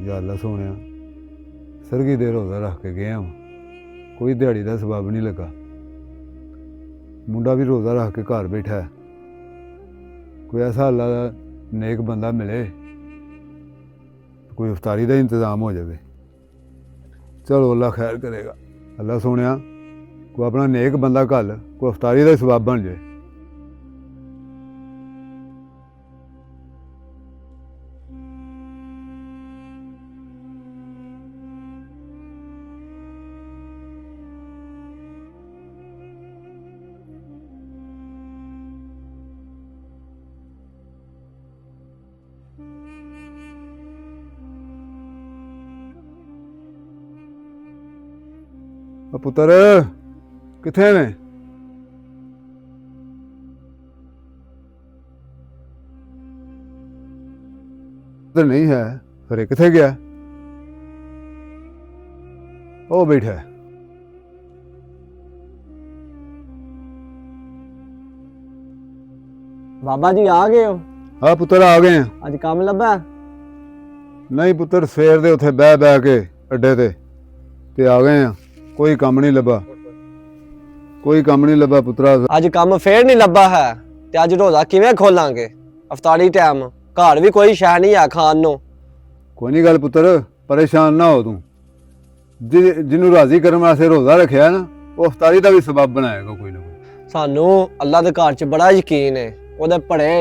या अल्लाह सोने सरगी देर रोज़ा रख के गया वां, कोई दिहाड़ी का सबब नहीं लगा। मुंडा भी रोज़ा रख के घर बैठा है, कोई ऐसा अल्लाह का नेक बंदा मिले, कोई इफ्तारी का इंतज़ाम हो जाए। चलो अल्लाह खैर करेगा। अल्लाह सोने कोई अपना नेक बंदा घल, कोई इफ्तारी का सबब बन जाए। पुत्र किथे ने? तो नहीं है, फिर किथे गया? ओ बैठा है। बाबा जी आ गए हो? हाँ पुत्र आ गए हैं। अज काम लभा? नहीं पुत्र, सवेर दे उत्थे बह बह के अड्डे ते आ गए हैं, कोई काम नहीं लभा, कोई काम नहीं लभा पुत्रा। अज काम फेर नहीं लभा है ते अज रोजा किवें खोलांगे? अफतारी टाइम घर भी कोई शै नहीं है खान नूं। कोई नहीं गल पुत्र, परेशान ना हो तू। जिन्नू राजी करने वास्ते रोजा रखिया ना, वो अफतारी का भी सबब बनाएगा कोई ना कोई। सानू अल्लाह दे घर च बड़ा यकीन है, ओदे बड़े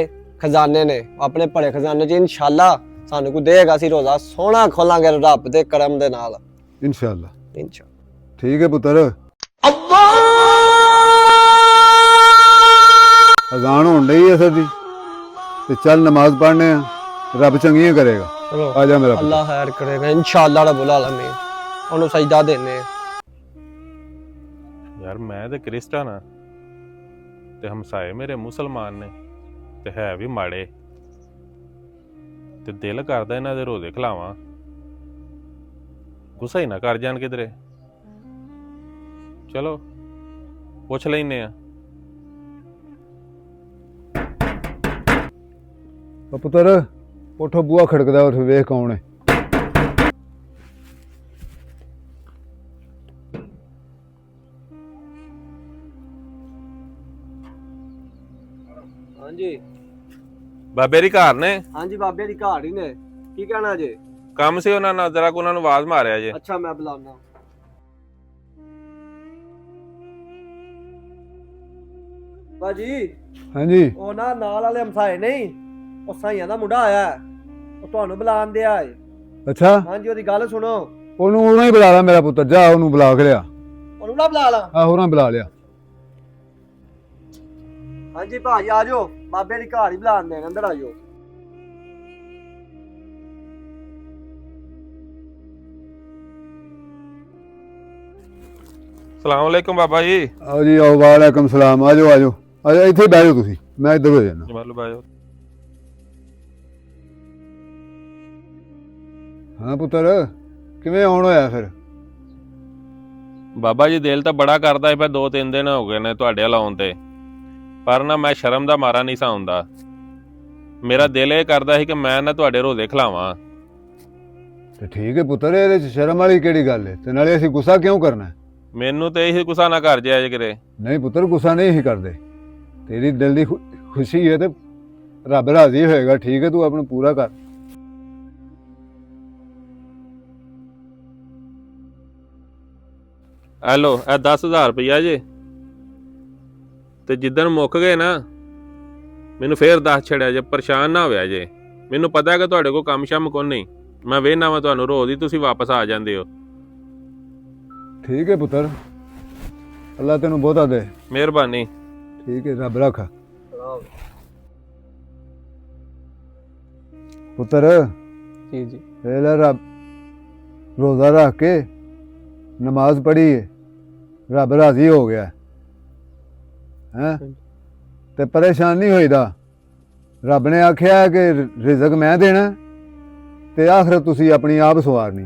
खजाने ने, अपने बड़े खजाने च इंशाअल्लाह सानू को देगा। सी रोजा सोहना खोलांगे रब दे करम दे नाल इंशाअल्लाह। इंशाअल्लाह। ठीक है पुत्र। अजान होने डई है सर जी, ते चल नमाज पढ़ने, रब चंगियां करेगा। आ जा मेरा पुत्र। अल्लाह खैर करेगा इंशाअल्लाह रब्बुल आलमीन। ओनू सजदा देने यार मैं ते क्रिस्चन हाँ ते हमसाए मेरे मुसलमान ने ते है भी माड़े, ते दिल करदा इन्हां दे रोजे खिलावां, गुस्सा ही ना कर जान किधरे। चलो पुछ लैने आ। पुत्र उठो, बुआ खड़कदा, उठ वेख कौन है। हां जी बाबे दी घर ने? हां जी बाबे दी घर ही ने। की कहना जे? ਕੰਮ ਸੀ ਉਹਨਾਂ ਨਾਲ, ਜਰਾ ਕੋ ਉਹਨਾਂ ਨੂੰ ਆਵਾਜ਼ ਮਾਰਿਆ ਜੇ। अच्छा मैं बुलाना। बाजी हाँ जी ਉਹ ਨਾ ਨਾਲ ਵਾਲੇ ਹਮਸਾਏ ਨਹੀਂ, ਉਹ ਸਾਈਆਂ ਦਾ ਮੁੰਡਾ ਆਇਆ ਹੈ, ਉਹ ਤੁਹਾਨੂੰ ਬੁਲਾਉਣ ਦਿਆ ਹੈ। अच्छा, ਹਾਂਜੀ ਉਹਦੀ ਗੱਲ ਸੁਣੋ। ਉਹਨੂੰ ਉਹਨਾਂ ਹੀ ਬੁਲਾ ਲਾ ਮੇਰਾ ਪੁੱਤਰ, ਜਾ ਉਹਨੂੰ ਬੁਲਾ ਕੇ ਲਿਆ। ਉਹਨੂੰ ਨਾ ਬੁਲਾ ਲਾ। ਆਹ ਉਹਨਾਂ ਬੁਲਾ ਲਿਆ। ਹਾਂਜੀ ਭਾਜੀ ਆ ਜਾਓ, ਬਾਬੇ ਦੀ ਘਰ ਹੀ ਬੁਲਾਉਣ ਦੇ, ਅੰਦਰ ਆ ਜਾਓ। ਸਲਾਮ ਅਲੈਕੁਮ ਬਾਬਾ ਜੀ। आओ जी आओ, वालेकुम सलाम। आ जाओ आ जाओ आ जाओ, ਇੱਥੇ ਬਹਿ ਜਾਓ ਤੁਸੀਂ, ਮੈਂ ਇੱਧਰ ਹੋ ਜਾਣਾ। ਜਮਾਲੂ ਬਾਇਓ। ਹਾਂ ਪੁੱਤਰ, ਕਿਵੇਂ ਆਉਣ ਹੋਇਆ ਫਿਰ? ਬਾਬਾ ਜੀ ਦਿਲ ਤਾਂ ਬੜਾ ਕਰਦਾ ਪਿਆ, 2-3 ਦਿਨ ਹੋ ਗਏ ਨੇ ਤੁਹਾਡੇ ਵੱਲ ਆਉਣ ਤੇ, ਪਰ ਨਾ ਮੈਂ ਸ਼ਰਮ ਦਾ ਮਾਰਾ ਨਹੀਂ ਸਾ ਹੁੰਦਾ। ਮੇਰਾ ਦਿਲ ਇਹ ਕਰਦਾ ਸੀ ਕਿ ਮੈਂ ਨਾ ਤੁਹਾਡੇ ਰੋਜ਼ੇ ਖਿਲਾਵਾਂ। ਤੇ ਠੀਕ ਹੈ ਪੁੱਤਰ, ਇਹਦੇ ਚ ਸ਼ਰਮ ਵਾਲੀ ਕਿਹੜੀ ਗੱਲ ਹੈ? ਤੇ ਨਾਲੇ ਅਸੀਂ ਗੁੱਸਾ ਕਿਉਂ ਕਰਨਾ ਹੈ? ਮੈਨੂੰ ਤੇ ਇਹੀ ਗੁੱਸਾ ਨਾ ਕਰ ਜਾਇਆ ਜੇ ਕਿਤੇ। ਨਹੀਂ ਪੁੱਤਰ, ਗੁੱਸਾ ਨਹੀਂ ਹੀ ਕਰਦੇ, ਤੇਰੀ ਦਿਲ ਦੀ ਖੁਸ਼ੀ ਹੈ ਤੇ ਰੱਬ ਰਾਜ਼ੀ ਹੋਏਗਾ। ਠੀਕ ਹੈ, ਤੂੰ ਆਪਣਾ ਪੂਰਾ ਕਰ। ਆ ਲੋ ਇਹ 10,000 ਰੁਪਈਆ ਜੇ, ਤੇ ਜਿੱਦਣ ਮੁੱਕ ਗਏ ਨਾ ਮੈਨੂੰ ਫੇਰ ਦੱਸ ਛੜਿਆ ਜੇ, ਪਰੇਸ਼ਾਨ ਨਾ ਹੋਇਆ ਜੇ। ਮੈਨੂੰ ਪਤਾ ਹੈ ਕਿ ਤੁਹਾਡੇ ਕੋਲ ਕੰਮ ਸ਼ਮ ਕੋਈ ਨਹੀਂ, ਮੈਂ ਵੇਹਨਾ ਵਾ ਤੁਹਾਨੂੰ ਰੋਜ਼ ਹੀ ਤੁਸੀਂ ਵਾਪਸ ਆ ਜਾਂਦੇ ਹੋ। ਠੀਕ ਹੈ ਪੁੱਤਰ, ਅੱਲਾ ਤੈਨੂੰ ਬਹੁਤਾ ਦੇ। ਮਿਹਰਬਾਨੀ। ਠੀਕ ਹੈ, ਰੱਬ ਰੱਖ। ਪੁੱਤਰ ਜੀ ਜੀ ਪਹਿਲਾਂ ਰੱਬ ਰੋਜ਼ਾ ਰੱਖ ਕੇ ਨਮਾਜ਼ ਪੜ੍ਹੀ ਹੈ, ਰੱਬ ਰਾਜ਼ੀ ਹੋ ਗਿਆ ਹੈ ਤੇ ਪਰੇਸ਼ਾਨ ਨਹੀਂ ਹੋਈਦਾ। ਰੱਬ ਨੇ ਆਖਿਆ ਕਿ ਰਿਜ਼ਕ ਮੈਂ ਦੇਣਾ ਤੇ ਆਖਰਤ ਤੁਸੀਂ ਆਪਣੀ ਆਪ ਸਵਾਰਨੀ।